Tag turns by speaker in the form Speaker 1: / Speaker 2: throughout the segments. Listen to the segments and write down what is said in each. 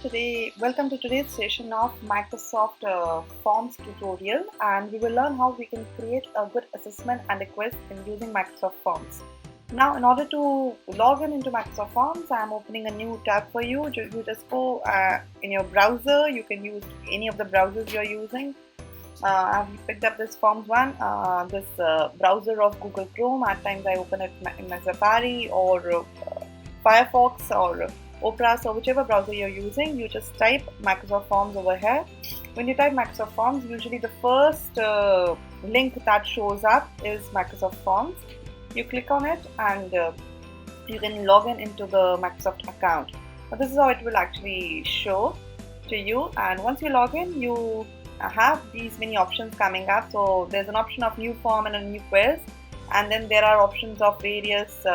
Speaker 1: Welcome to today's session of Microsoft Forms tutorial, and we will learn how we can create a good assessment and a quiz in using Microsoft Forms. Now, in order to log in into Microsoft Forms, I am opening a new tab for you. You just go in your browser. You can use any of the browsers you're using. I've picked up this Forms one, this browser of Google Chrome. At times I open it in my Safari or Firefox or Opera, so whichever browser you're using, you just type Microsoft Forms over here. When you type Microsoft Forms, usually the first link that shows up is Microsoft Forms. You click on it and you can log in into the Microsoft account. So this is how it will actually show to you, and once you log in, you have these many options coming up. So there's an option of new form and a new quiz, and then there are options of various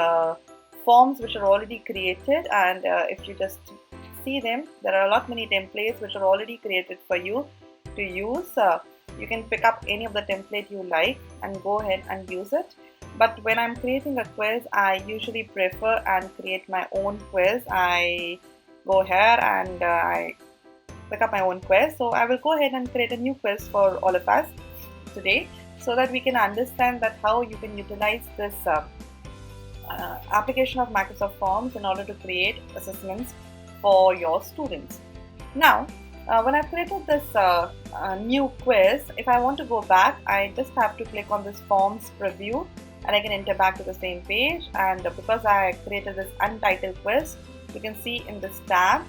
Speaker 1: forms which are already created, and if you just see them, there are many templates which are already created for you to use. You can pick up any of the template you like and go ahead and use it. But when I'm creating a quiz, I usually prefer and create my own quiz. I go here and I pick up my own quiz. So I will go ahead and create a new quiz for all of us today, so that we can understand that how you can utilize this application of Microsoft Forms in order to create assessments for your students. Now, when I've created this new quiz, if I want to go back, I just have to click on this Forms preview and I can enter back to the same page. And because I created this untitled quiz, you can see in this tab,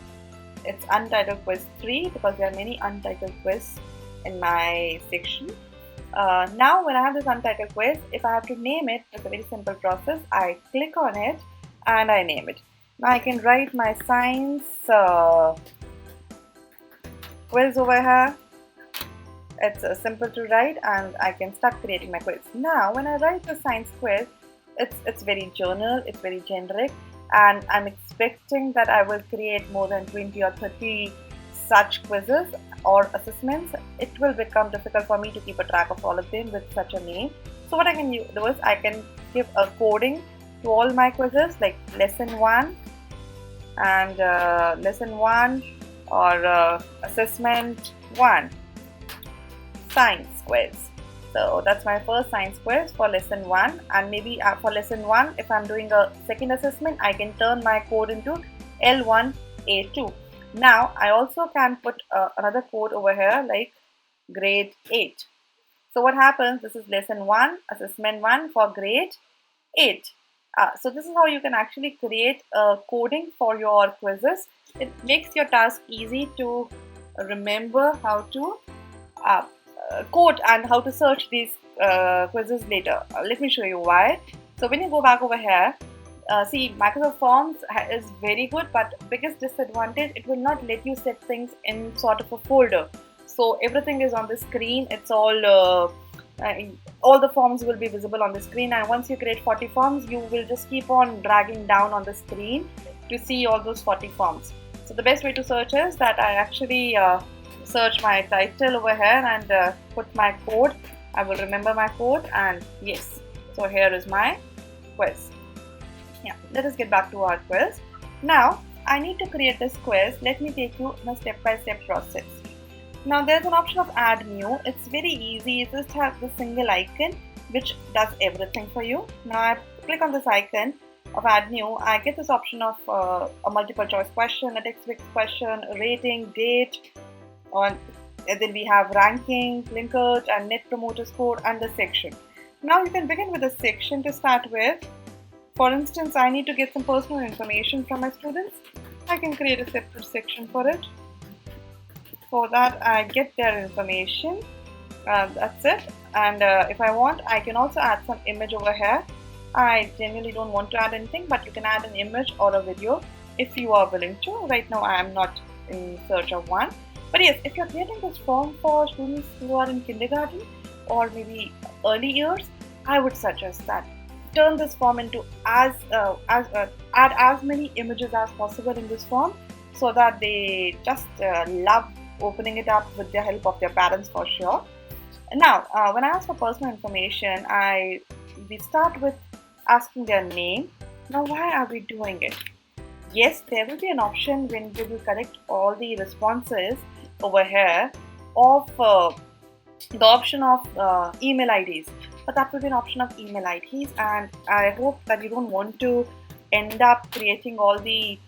Speaker 1: it's Untitled Quiz 3, because there are many untitled quiz in my section. Now when I have this untitled quiz, if I have to name it, it's a very simple process. I click on it and I name it. Now I can write my science quiz over here. It's simple to write, and I can start creating my quiz. Now when I write the science quiz, it's very general, it's very generic, and I'm expecting that I will create more than 20 or 30 such quizzes or assessments. It will become difficult for me to keep a track of all of them with such a name. So what I can do is I can give a coding to all my quizzes, like lesson 1 and lesson 1 or assessment 1 science quiz. So that's my first science quiz for lesson 1, and maybe for lesson 1, if I'm doing a second assessment, I can turn my code into L1A2. Now I also can put another code over here like grade 8. So what happens, this is lesson 1, assessment 1 for grade 8. So this is how you can actually create coding for your quizzes. It makes your task easy to remember how to code and how to search these quizzes later. Let me show you why. So when you go back over here, see, Microsoft Forms is very good, but biggest disadvantage, it will not let you set things in sort of a folder. So everything is on the screen. It's all the forms will be visible on the screen, and once you create 40 forms, you will just keep on dragging down on the screen to see all those 40 forms. So the best way to search is that I actually search my title over here and put my code. I will remember my code, and yes, so here is my quiz. Yeah, let us get back to our quiz. Now I need to create this quiz. Let me take you in a step-by-step process. Now there's an option of add new. It's very easy. You just have the single icon which does everything for you. Now I click on this icon of add new. I get this option of a multiple choice question, a text-based question, rating, date, and then we have ranking, linkage, and net promoter score, and the section. Now you can begin with a section to start with. For instance, I need to get some personal information from my students. I can create a separate section for it. For that, I get their information. That's it. And if I want, I can also add some image over here. I generally don't want to add anything, but you can add an image or a video if you are willing to. Right now, I am not in search of one. But yes, if you're creating this form for students who are in kindergarten or maybe early years, I would suggest that turn this form into add as many images as possible in this form, so that they just love opening it up with the help of their parents for sure. Now, when I ask for personal information, we start with asking their name. Now, why are we doing it? Yes, there will be an option when we will collect all the responses over here of the option of email IDs. But that will be an option of email IDs, and I hope that you don't want to end up creating all the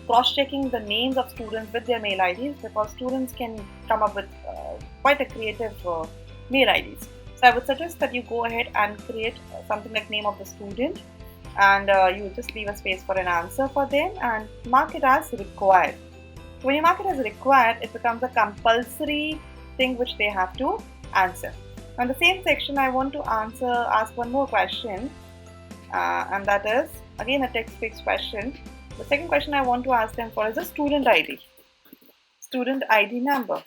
Speaker 1: cross-checking the names of students with their mail IDs, because students can come up with quite a creative mail IDs. So I would suggest that you go ahead and create something like name of the student, and you just leave a space for an answer for them and mark it as required. When you mark it as required, it becomes a compulsory thing which they have to answer. On the same section, I want to ask one more question, and that is again a text-based question. The second question I want to ask them for is a student ID number.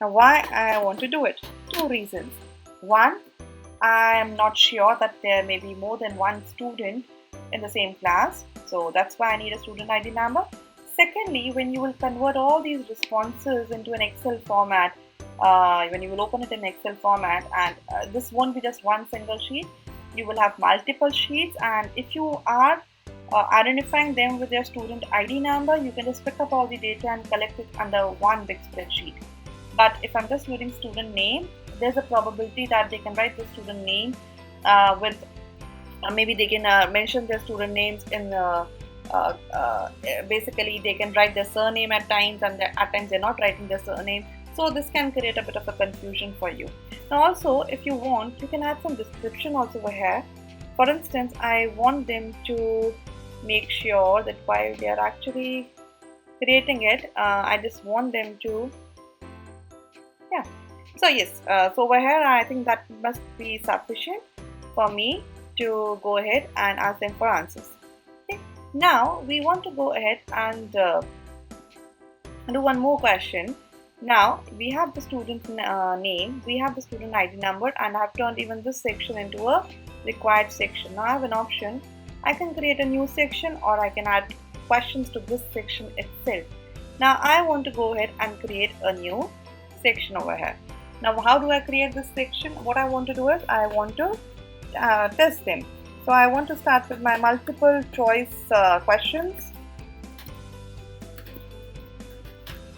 Speaker 1: Now, why I want to do it? Two reasons. One, I am not sure that there may be more than one student in the same class, so that's why I need a student ID number. Secondly, when you will convert all these responses into an Excel format, when you will open it in Excel format, and this won't be just one single sheet, you will have multiple sheets, and if you are identifying them with your student ID number, you can just pick up all the data and collect it under one big spreadsheet. But if I'm just using student name, there's a probability that they can write the student name with maybe they can mention their student names in basically they can write their surname at times, and at times they're not writing their surname. So this can create a bit of a confusion for you. Now also, if you want, you can add some description also over here. For instance, I want them to make sure that while they are actually creating it, I just want them to, yeah. So yes, so over here I think that must be sufficient for me to go ahead and ask them for answers. Okay. Now we want to go ahead and do one more question. Now we have the student name, we have the student ID number, and I have turned even this section into a required section. Now I have an option. I can create a new section, or I can add questions to this section itself. Now I want to go ahead and create a new section over here. Now how do I create this section? What I want to do is I want to test them. So I want to start with my multiple choice questions,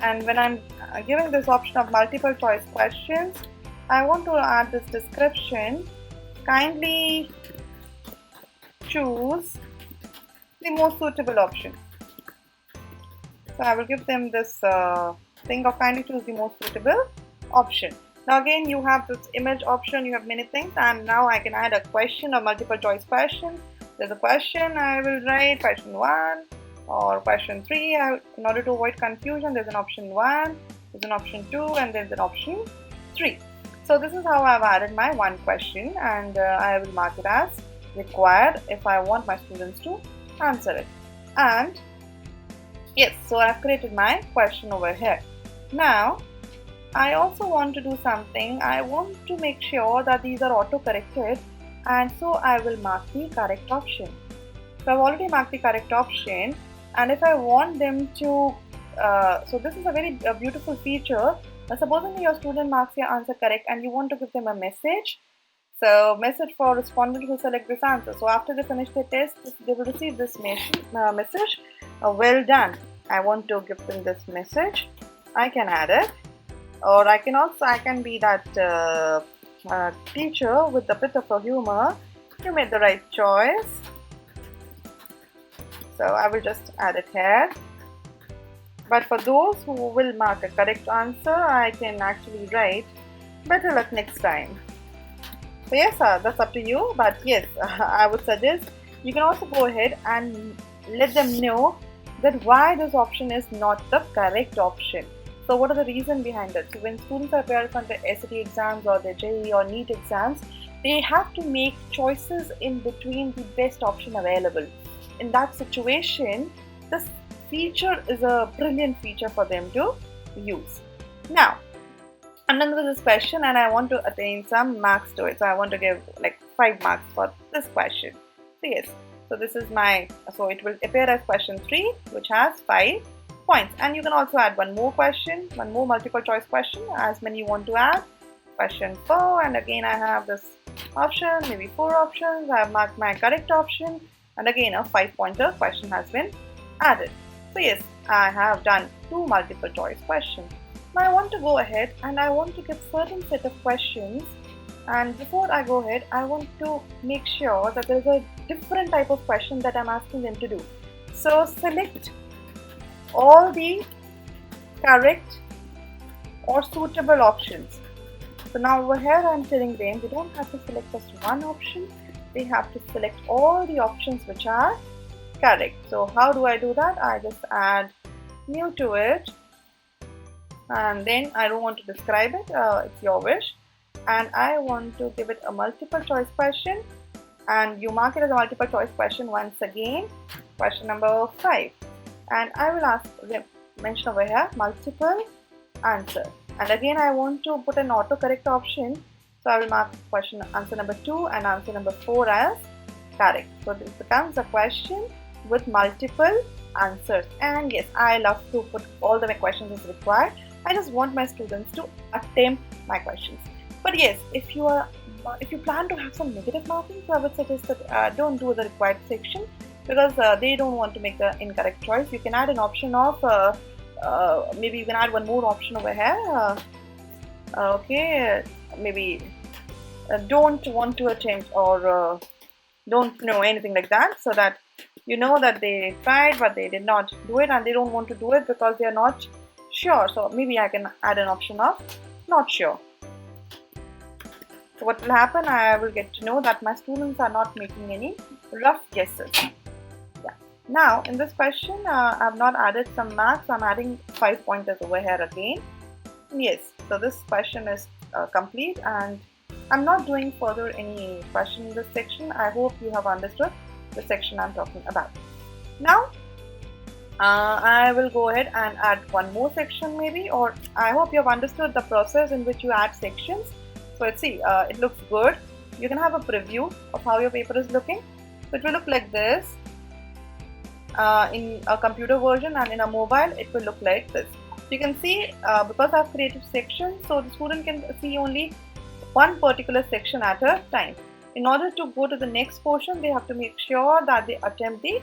Speaker 1: and when I'm giving this option of multiple choice questions, I want to add this description. Kindly choose the most suitable option. So I will give them this thing of kindly choose the most suitable option. Now again, you have this image option, you have many things, and now I can add a question or multiple choice question. There's a question, I will write question 1 or question 3. In order to avoid confusion, there's an option 1, there's an option 2, and there's an option 3. So this is how I've added my one question, and I will mark it as required if I want my students to answer it. And yes, so I've created my question over here. Now I also want to do something. I want to make sure that these are auto-corrected, and so I will mark the correct option. So I've already marked the correct option, and if I want them to, so this is a very beautiful feature. Supposing your student marks your answer correct and you want to give them a message. So message for respondent who select this answer. So after they finish the test, they will receive this message, well done. I want to give them this message. I can add it. Or I can be that teacher with a bit of a humor. You made the right choice. So I will just add it here. But for those who will mark a correct answer, I can actually write better luck next time. So yes, that's up to you. But yes, I would suggest you can also go ahead and let them know that why this option is not the correct option. So what are the reasons behind it? So when students are preparing for the SAT exams or the JEE or NEET exams, they have to make choices in between the best option available. In that situation, this feature is a brilliant feature for them to use. Now, I'm done with this question and I want to attain some marks to it. So I want to give like 5 marks for this question. So yes, so this is so it will appear as question 3, which has 5 points. And you can also add one more question, one more multiple choice question, as many you want to add. Question 4, and again I have this option, maybe 4 options. I have marked my correct option, and again a 5-pointer question has been added. So yes, I have done 2 multiple choice questions. Now I want to go ahead and I want to give certain set of questions, and before I go ahead I want to make sure that there is a different type of question that I'm asking them to do. So select all the correct or suitable options. So now over here I'm telling them they don't have to select just one option, they have to select all the options which are correct. So how do I do that? I just add new to it, and then I don't want to describe it, it's your wish, and I want to give it a multiple choice question, and you mark it as a multiple choice question once again, question number 5, and I will ask mention over here multiple answer, and again I want to put an autocorrect option, so I will mark question answer number 2 and answer number 4 as correct. So this becomes a question with multiple answers, and yes, I love to put all the questions as required. I just want my students to attempt my questions. But yes, if you plan to have some negative marking, so I would suggest that don't do the required section, because they don't want to make the incorrect choice. You can add an option of maybe you can add one more option over here. Okay, maybe don't want to attempt, or don't know anything like that, so that you know that they tried but they did not do it, and they don't want to do it because they are not sure. So maybe I can add an option of not sure. So what will happen, I will get to know that my students are not making any rough guesses. Yeah. Now in this question I have not added some marks, I'm adding 5 pointers over here again. Yes, so this question is complete, and I'm not doing further any question in this section. I hope you have understood the section I'm talking about. Now I will go ahead and add one more section maybe, or I hope you have understood the process in which you add sections. So let's see, it looks good. You can have a preview of how your paper is looking. So it will look like this in a computer version, and in a mobile it will look like this. So you can see because I have created sections, so the student can see only one particular section at a time. In order to go to the next portion, they have to make sure that they attempt the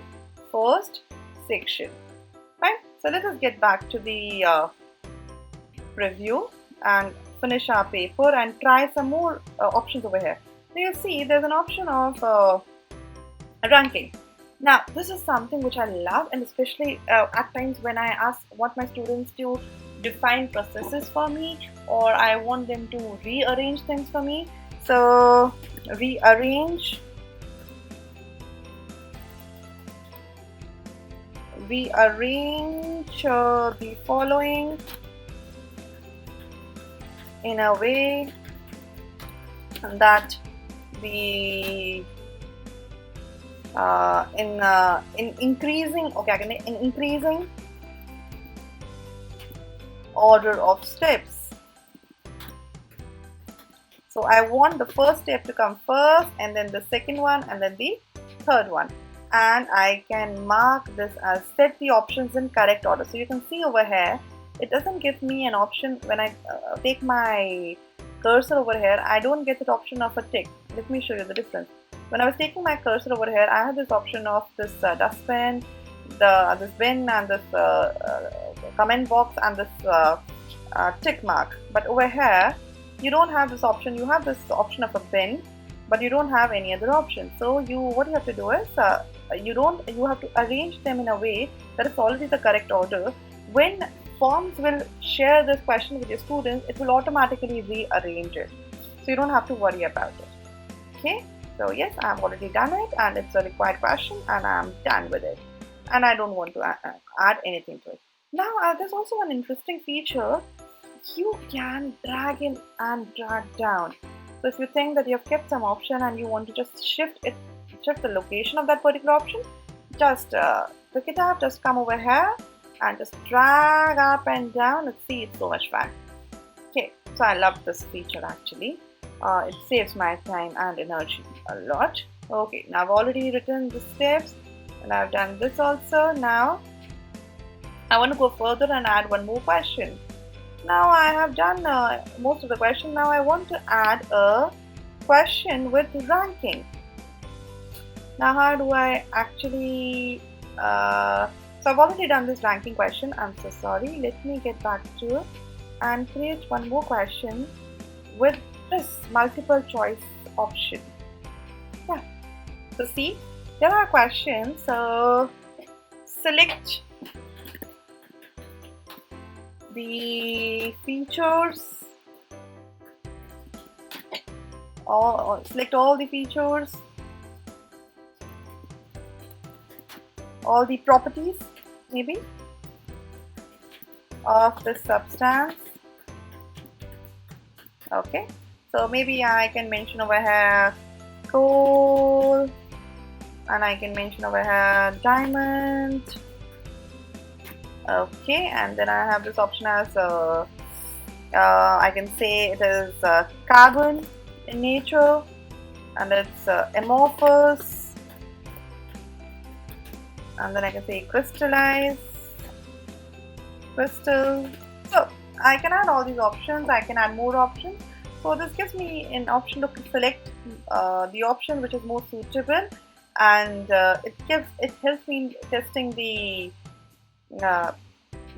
Speaker 1: first section. Right? So let us get back to the preview and finish our paper and try some more options over here. So you see there's an option of ranking. Now this is something which I love, and especially at times when I want my students to define processes for me, or I want them to rearrange things for me. So rearrange the following in a way that the in increasing order of steps. So I want the first step to come first, and then the second one, and then the third one, and I can mark this as set the options in correct order. So you can see over here it doesn't give me an option when I take my cursor over here. I don't get that option of a tick. Let me show you the difference. When I was taking my cursor over here, I had this option of this dustbin, this bin, and this comment box, and this tick mark. But over here you don't have this option. You have this option of a bin, but you don't have any other option. So what you have to do is you have to arrange them in a way that is already the correct order. When forms will share this question with your students, it will automatically rearrange it, so you don't have to worry about it. Okay, so yes, I have already done it, and it's a required question, and I'm done with it, and I don't want to add anything to it. Now there's also one interesting feature. You can drag in and drag down. So if you think that you have kept some option and you want to just shift the location of that particular option, just pick it up, just come over here and just drag up and down. Let's see, it's so much fun. Okay, so I love this feature actually. It saves my time and energy a lot. Okay, now I've already written the steps, and I've done this also. Now I want to go further and add one more question. Now I have done most of the question. Now I want to add a question with ranking. Now how do I actually So I've already done this ranking question. I'm so sorry. Let me get back to it and create one more question with this multiple choice option. Yeah. So see, there are questions. So select the features, or select all the features, all the properties maybe of the substance. Okay, so maybe I can mention over here coal, and I can mention over here diamond. Okay, and then I have this option as I can say it is carbon in nature, and it's amorphous, and then I can say crystallize, crystal. So I can add all these options. I can add more options. So this gives me an option to select the option which is more suitable, and it helps me in testing the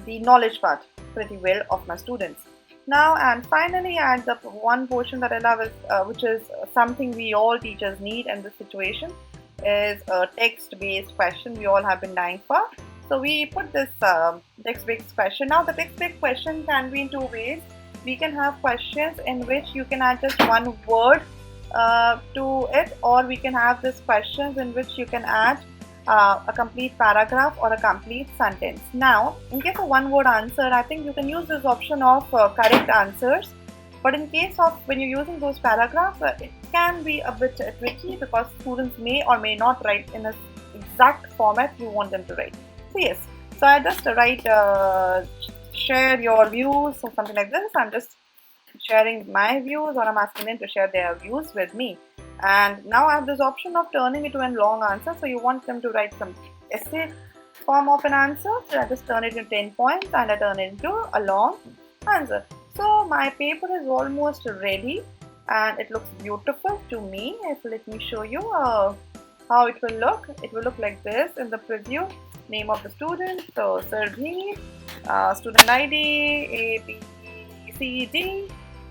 Speaker 1: knowledge part pretty well of my students. Now and finally, and the one portion that I love is which is something we all teachers need in this situation, is a text-based question we all have been dying for. So we put this text-based question. Now the text-based question can be in two ways. We can have questions in which you can add just one word to it, or we can have these questions in which you can add a complete paragraph or a complete sentence. Now, in case of one word answer, I think you can use this option of correct answers. But in case of when you're using those paragraphs, it can be a bit tricky because students may or may not write in a exact format you want them to write. So yes, so I just write share your views or something like this. I'm just sharing my views, or I'm asking them to share their views with me. And now I have this option of turning it to a long answer. So you want them to write some essay form of an answer. So I just turn it into 10 points and I turn it into a long answer. So my paper is almost ready and it looks beautiful to me. Let me show you how it will look. It will look like this in the preview. Name of the student, so Surbhi, student ID, A, B, C, D,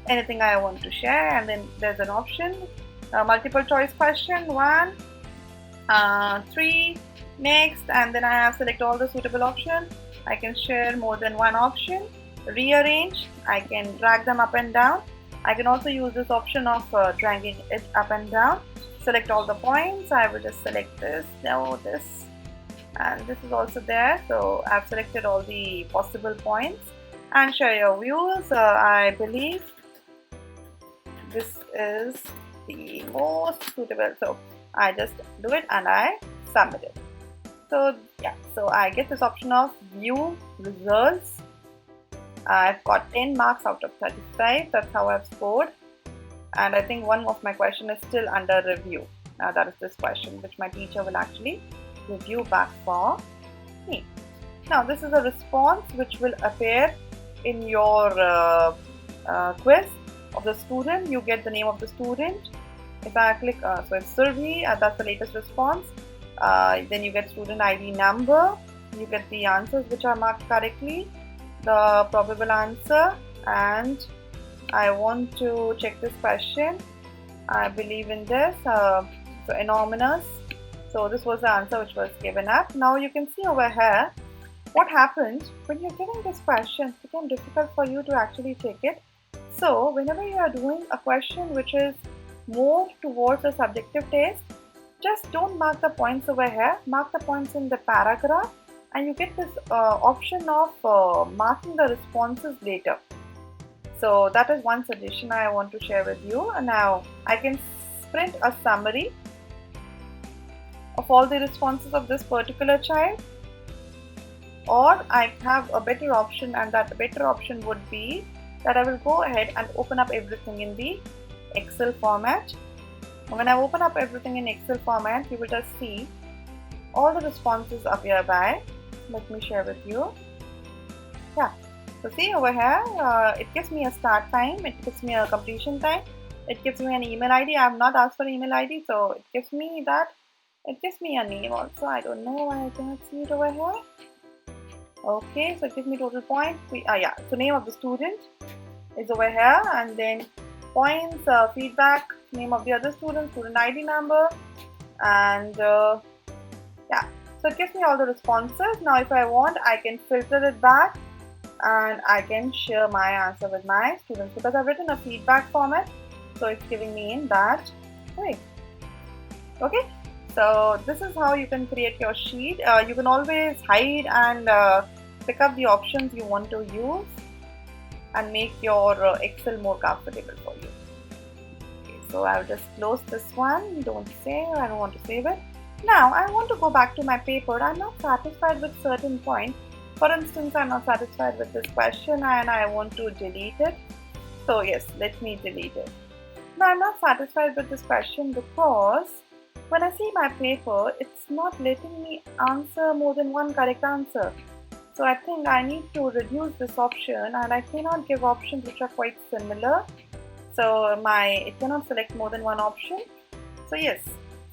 Speaker 1: anything I want to share, and then there's an option. Multiple choice question 1, 3, next, and then I have select all the suitable options. I can share more than one option, rearrange, I can drag them up and down. I can also use this option of dragging it up and down. Select all the points. I will just select this, now this, and this is also there. So I've selected all the possible points and share your views. I believe this is the most suitable, so I just do it and I submit it. So yeah, so I get this option of view results. I've got 10 marks out of 35. That's how I've scored, and I think one of my question is still under review. That is this question which my teacher will actually review back for me. Now this is a response which will appear in your quiz of the student. You get the name of the student. If I click, so it's Surbhi, that's the latest response. Then you get student ID number. You get the answers which are marked correctly, the probable answer, and I want to check this question. I believe in this. So anonymous. So this was the answer which was given up. Now you can see over here what happens when you're getting this question. It becomes difficult for you to actually check it. So whenever you are doing a question which is more towards a subjective test, just don't mark the points over here. Mark the points in the paragraph, and you get this option of marking the responses later. So that is one suggestion I want to share with you. And now I can print a summary of all the responses of this particular child, or I have a better option, and that better option would be that I will go ahead and open up everything in the Excel format. When I open up everything in Excel format, you will just see all the responses appear by. Let me share with you. Yeah, so see over here, it gives me a start time, it gives me a completion time, it gives me an email ID. I have not asked for email ID, so it gives me that. It gives me a name also. I don't know why I cannot see it over here. Okay, so give me total points. Yeah, so name of the student is over here, and then points, feedback, name of the other student, student ID number, and yeah, so it gives me all the responses. Now if I want, I can filter it back and I can share my answer with my students because I've written a feedback format, so it's giving me in that way. Okay, so this is how you can create your sheet. You can always hide and pick up the options you want to use and make your Excel more comfortable for you. Okay, so I'll just close this one. Don't save. I don't want to save it. Now I want to go back to my paper. I'm not satisfied with certain points. For instance, I'm not satisfied with this question and I want to delete it. So yes, let me delete it. Now I'm not satisfied with this question because when I see my paper, it's not letting me answer more than one correct answer. So I think I need to reduce this option and I cannot give options which are quite similar. So it cannot select more than one option. So yes,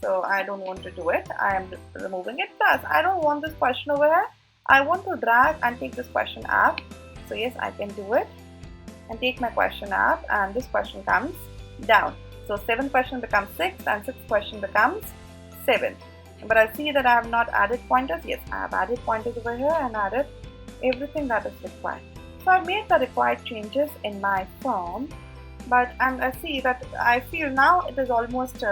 Speaker 1: so I don't want to do it. I am removing it. Plus, I don't want this question over here. I want to drag and take this question up. So yes, I can do it and take my question up and this question comes down. So 7th question becomes 6th and 6th question becomes 7th. But I see that I have not added pointers. Yes, I have added pointers over here and added everything that is required. So I've made the required changes in my form. But and I see that I feel now it is almost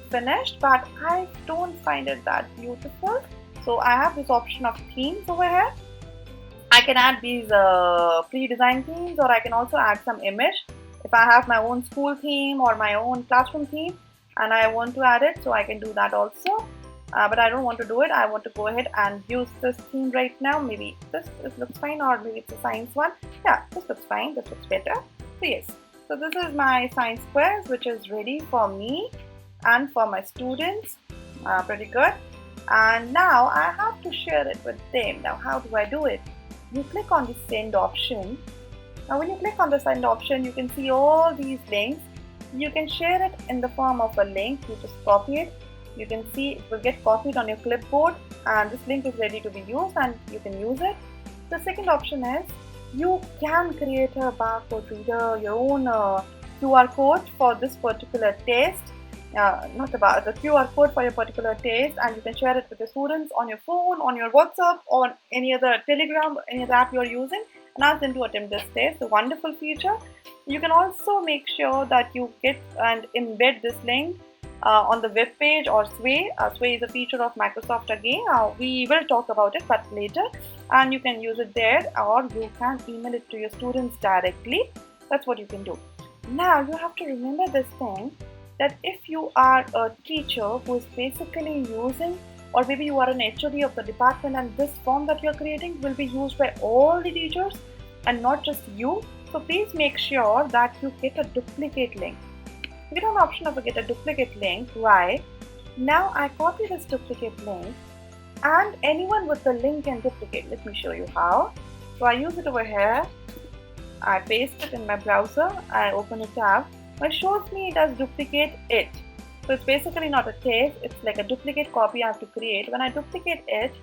Speaker 1: finished, but I don't find it that beautiful. So I have this option of themes over here. I can add these pre-designed themes, or I can also add some image. If I have my own school theme or my own classroom theme and I want to add it, so I can do that also. But I don't want to do it. I want to go ahead and use this theme right now. Maybe this looks fine, or maybe it's a science one. Yeah, this looks fine. This looks better. So yes. So this is my science quiz, which is ready for me and for my students. Pretty good. And now I have to share it with them. Now how do I do it? You click on the send option. Now when you click on the send option, you can see all these links. You can share it in the form of a link. You just copy it. You can see it will get copied on your clipboard and this link is ready to be used and you can use it. The second option is you can create a barcode reader, your own QR code for this particular test. Not about the QR code for your particular test, and you can share it with your students on your phone, on your WhatsApp, on any other Telegram, any other app you are using, and ask them to attempt this test. A wonderful feature. You can also make sure that you get and embed this link on the web page or Sway. Sway is a feature of Microsoft again. We will talk about it, but later. And you can use it there, or you can email it to your students directly. That's what you can do. Now you have to remember this thing, that if you are a teacher who is basically using, or maybe you are an HOD of the department and this form that you are creating will be used by all the teachers and not just you. So please make sure that you get a duplicate link. You get an option of get a duplicate link. Why? Now I copy this duplicate link and anyone with the link can duplicate. Let me show you how. So I use it over here. I paste it in my browser. I open a tab. It shows me it as duplicate it. So it's basically not a test. It's like a duplicate copy I have to create. When I duplicate it,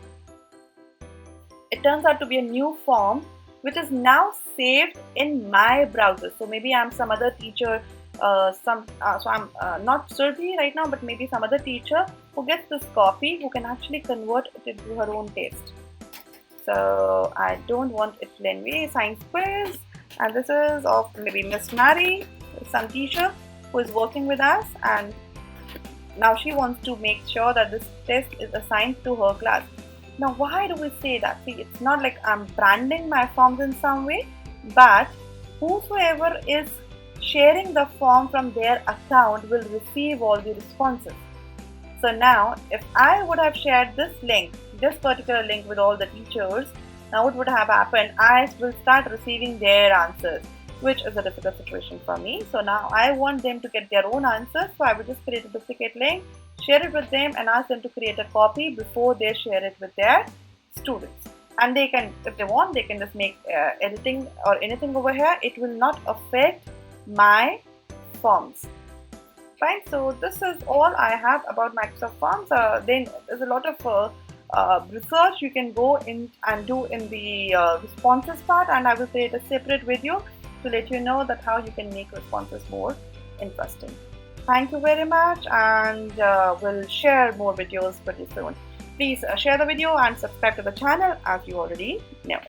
Speaker 1: it turns out to be a new form which is now saved in my browser. So maybe I'm some other teacher, so I'm not Surbhi right now, but maybe some other teacher who gets this copy who can actually convert it into her own test. So I don't want it anyway. Science quiz, and this is of maybe Miss Mary, some teacher who is working with us, and now she wants to make sure that this test is assigned to her class. Now why do we say that? See, it's not like I'm branding my forms in some way, but whosoever is sharing the form from their account will receive all the responses. So now if I would have shared this link, this particular link with all the teachers, now what would have happened? I will start receiving their answers, which is a difficult situation for me. So now I want them to get their own answers. So I will just create a duplicate link, share it with them and ask them to create a copy before they share it with their students. And they can, if they want, they can just make editing or anything over here. It will not affect my forms. Fine, so this is all I have about Microsoft Forms. Then there's a lot of research you can go in and do in the responses part, and I will create a separate video to let you know that how you can make responses more interesting. Thank you very much, and we'll share more videos pretty soon. Please share the video and subscribe to the channel as you already know.